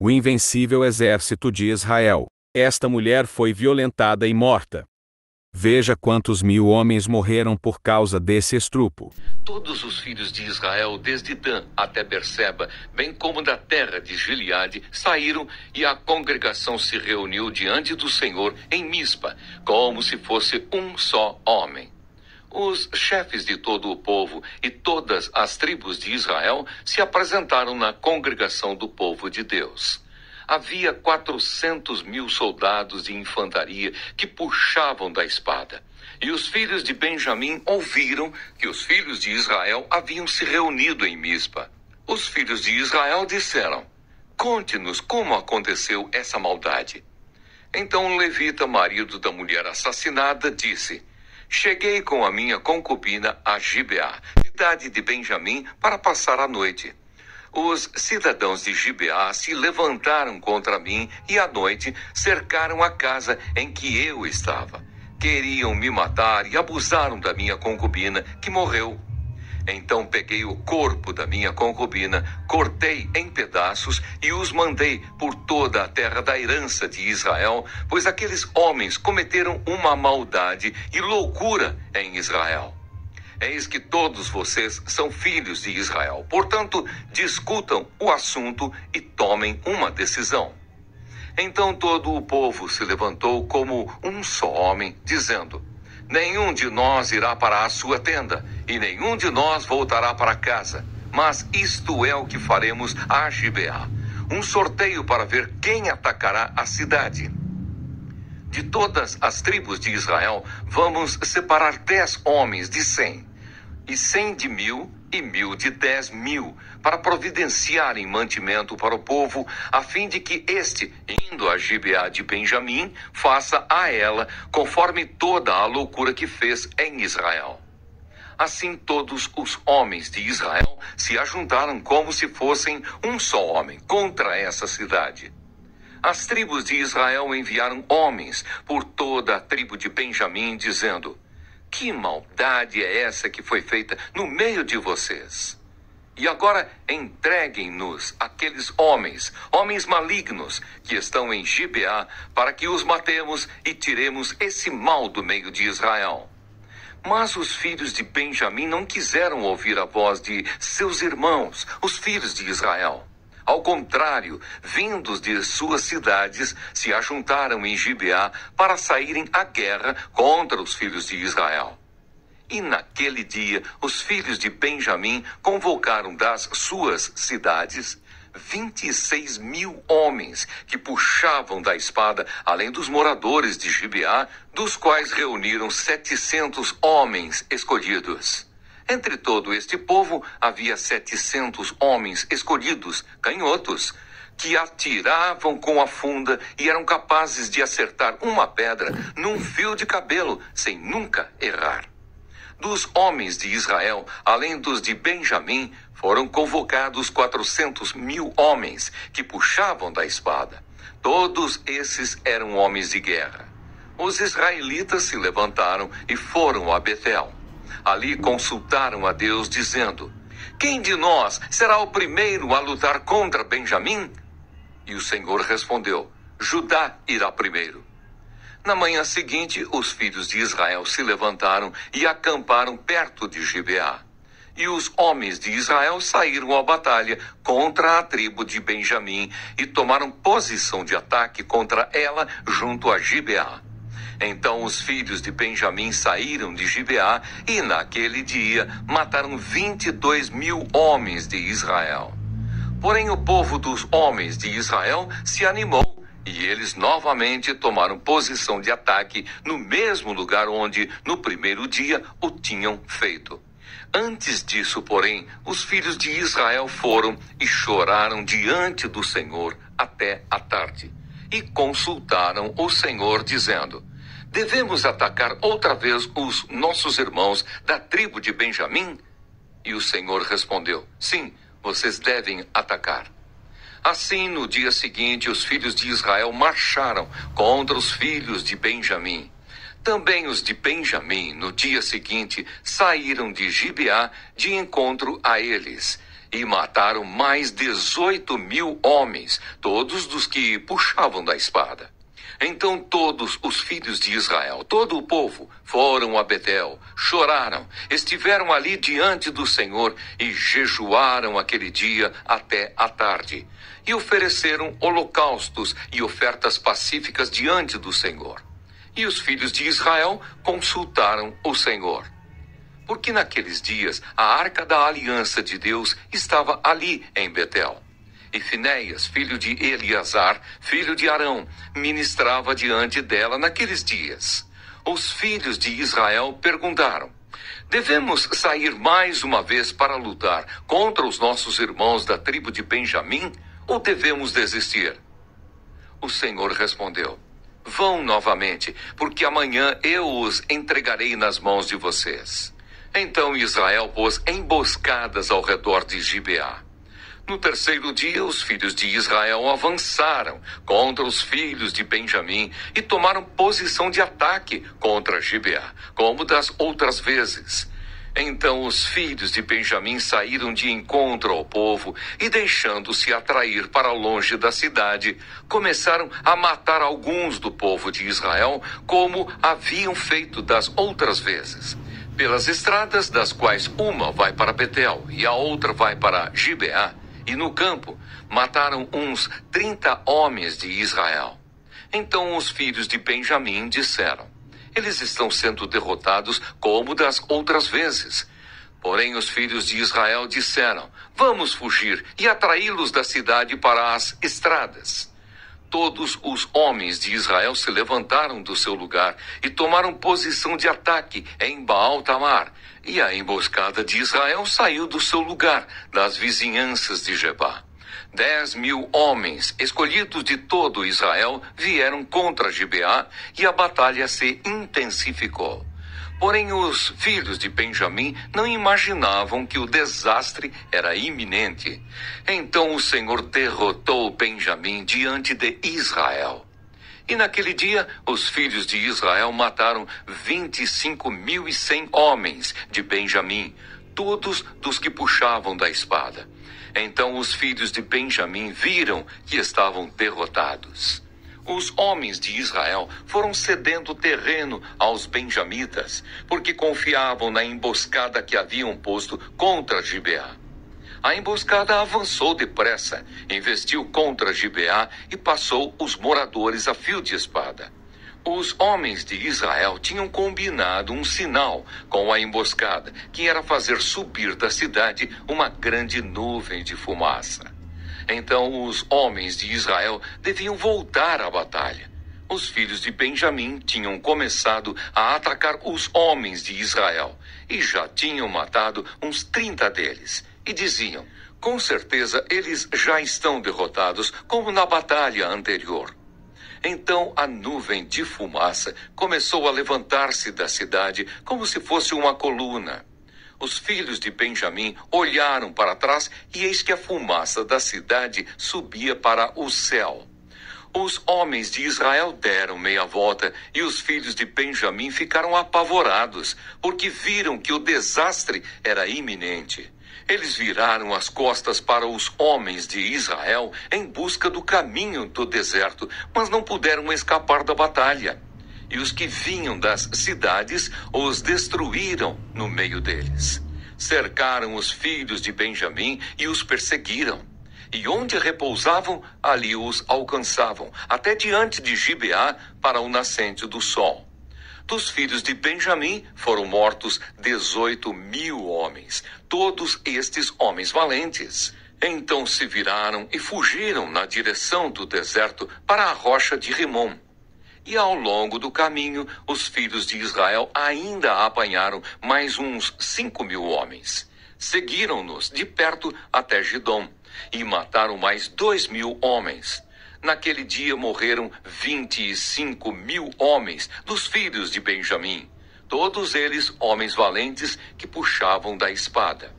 o invencível exército de Israel. Esta mulher foi violentada e morta. Veja quantos 1000 homens morreram por causa desse estrupo. Todos os filhos de Israel, desde Dan até Berseba, bem como da terra de Gileade, saíram, e a congregação se reuniu diante do Senhor em Mispa, como se fosse um só homem. Os chefes de todo o povo e todas as tribos de Israel se apresentaram na congregação do povo de Deus. Havia 400.000 soldados de infantaria que puxavam da espada. E os filhos de Benjamim ouviram que os filhos de Israel haviam se reunido em Mispa. Os filhos de Israel disseram: "Conte-nos como aconteceu essa maldade." Então o levita, marido da mulher assassinada, disse: "Cheguei com a minha concubina a Gibeá, cidade de Benjamim, para passar a noite. Os cidadãos de Gibeá se levantaram contra mim e à noite cercaram a casa em que eu estava. Queriam me matar e abusaram da minha concubina, que morreu. Então peguei o corpo da minha concubina, cortei em pedaços e os mandei por toda a terra da herança de Israel, pois aqueles homens cometeram uma maldade e loucura em Israel. Eis que todos vocês são filhos de Israel. Portanto, discutam o assunto e tomem uma decisão." Então todo o povo se levantou como um só homem, dizendo: "Nenhum de nós irá para a sua tenda, e nenhum de nós voltará para casa. Mas isto é o que faremos a Gibeá: um sorteio para ver quem atacará a cidade. De todas as tribos de Israel, vamos separar 10 homens de 100, e 100 de 1000, e 1000 de 10.000, para providenciarem mantimento para o povo, a fim de que este, indo a Gibeá de Benjamim, faça a ela conforme toda a loucura que fez em Israel." Assim todos os homens de Israel se ajuntaram como se fossem um só homem contra essa cidade. As tribos de Israel enviaram homens por toda a tribo de Benjamim, dizendo: "Que maldade é essa que foi feita no meio de vocês? E agora entreguem-nos aqueles homens malignos que estão em Gibeá, para que os matemos e tiremos esse mal do meio de Israel." Mas os filhos de Benjamim não quiseram ouvir a voz de seus irmãos, os filhos de Israel. Ao contrário, vindos de suas cidades, se ajuntaram em Gibeá para saírem à guerra contra os filhos de Israel. E naquele dia, os filhos de Benjamim convocaram das suas cidades 26.000 homens que puxavam da espada, além dos moradores de Gibeá, dos quais reuniram 700 homens escolhidos. Entre todo este povo havia 700 homens escolhidos, canhotos, que atiravam com a funda e eram capazes de acertar uma pedra num fio de cabelo, sem nunca errar. Dos homens de Israel, além dos de Benjamim, foram convocados 400.000 homens que puxavam da espada. Todos esses eram homens de guerra. Os israelitas se levantaram e foram a Betel. Ali consultaram a Deus, dizendo: "Quem de nós será o primeiro a lutar contra Benjamim?" E o Senhor respondeu: "Judá irá primeiro." Na manhã seguinte, os filhos de Israel se levantaram e acamparam perto de Gibeá. E os homens de Israel saíram à batalha contra a tribo de Benjamim e tomaram posição de ataque contra ela junto a Gibeá. Então os filhos de Benjamim saíram de Gibeá e naquele dia mataram 22.000 homens de Israel. Porém o povo dos homens de Israel se animou e eles novamente tomaram posição de ataque no mesmo lugar onde no primeiro dia o tinham feito. Antes disso, porém, os filhos de Israel foram e choraram diante do Senhor até a tarde. E consultaram o Senhor, dizendo: "Devemos atacar outra vez os nossos irmãos da tribo de Benjamim?" E o Senhor respondeu: "Sim, vocês devem atacar." Assim, no dia seguinte, os filhos de Israel marcharam contra os filhos de Benjamim. Também os de Benjamim, no dia seguinte, saíram de Gibeá de encontro a eles. e mataram mais 18.000 homens, todos dos que puxavam da espada. Então todos os filhos de Israel, todo o povo, foram a Betel, choraram, estiveram ali diante do Senhor e jejuaram aquele dia até a tarde. E ofereceram holocaustos e ofertas pacíficas diante do Senhor. E os filhos de Israel consultaram o Senhor. Porque naqueles dias a arca da aliança de Deus estava ali em Betel. E Finéias, filho de Eleazar, filho de Arão, ministrava diante dela naqueles dias. Os filhos de Israel perguntaram: devemos sair mais uma vez para lutar contra os nossos irmãos da tribo de Benjamim, ou devemos desistir? O Senhor respondeu: vão novamente, porque amanhã eu os entregarei nas mãos de vocês. Então Israel pôs emboscadas ao redor de Gibeá. No terceiro dia, os filhos de Israel avançaram contra os filhos de Benjamim e tomaram posição de ataque contra Gibeá, como das outras vezes. Então os filhos de Benjamim saíram de encontro ao povo e, deixando-se atrair para longe da cidade, começaram a matar alguns do povo de Israel, como haviam feito das outras vezes. Pelas estradas, das quais uma vai para Betel e a outra vai para Gibeá, e no campo mataram uns 30 homens de Israel. Então os filhos de Benjamim disseram: eles estão sendo derrotados como das outras vezes. Porém os filhos de Israel disseram: vamos fugir e atraí-los da cidade para as estradas. Todos os homens de Israel se levantaram do seu lugar e tomaram posição de ataque em Baal-Tamar. E a emboscada de Israel saiu do seu lugar, das vizinhanças de Gebá. 10.000 homens, escolhidos de todo Israel, vieram contra Gibeá e a batalha se intensificou. Porém, os filhos de Benjamim não imaginavam que o desastre era iminente. Então o Senhor derrotou Benjamim diante de Israel. E naquele dia, os filhos de Israel mataram 25.100 homens de Benjamim, todos dos que puxavam da espada. Então os filhos de Benjamim viram que estavam derrotados. Os homens de Israel foram cedendo terreno aos benjamitas, porque confiavam na emboscada que haviam posto contra Gibeá. A emboscada avançou depressa, investiu contra Gibeá e passou os moradores a fio de espada. Os homens de Israel tinham combinado um sinal com a emboscada, que era fazer subir da cidade uma grande nuvem de fumaça. Então os homens de Israel deviam voltar à batalha. Os filhos de Benjamim tinham começado a atacar os homens de Israel e já tinham matado uns 30 deles. E diziam: com certeza eles já estão derrotados, como na batalha anterior. Então a nuvem de fumaça começou a levantar-se da cidade como se fosse uma coluna. Os filhos de Benjamim olharam para trás e eis que a fumaça da cidade subia para o céu. Os homens de Israel deram meia volta e os filhos de Benjamim ficaram apavorados, porque viram que o desastre era iminente. Eles viraram as costas para os homens de Israel em busca do caminho do deserto, mas não puderam escapar da batalha. E os que vinham das cidades os destruíram no meio deles. Cercaram os filhos de Benjamim e os perseguiram. E onde repousavam, ali os alcançavam, até diante de Gibeá, para o nascente do sol. Dos filhos de Benjamim foram mortos 18.000 homens, todos estes homens valentes. Então se viraram e fugiram na direção do deserto para a rocha de Rimom. E ao longo do caminho, os filhos de Israel ainda apanharam mais uns 5.000 homens. Seguiram-nos de perto até Gidom e mataram mais 2.000 homens. Naquele dia morreram 25.000 homens dos filhos de Benjamim, todos eles homens valentes que puxavam da espada.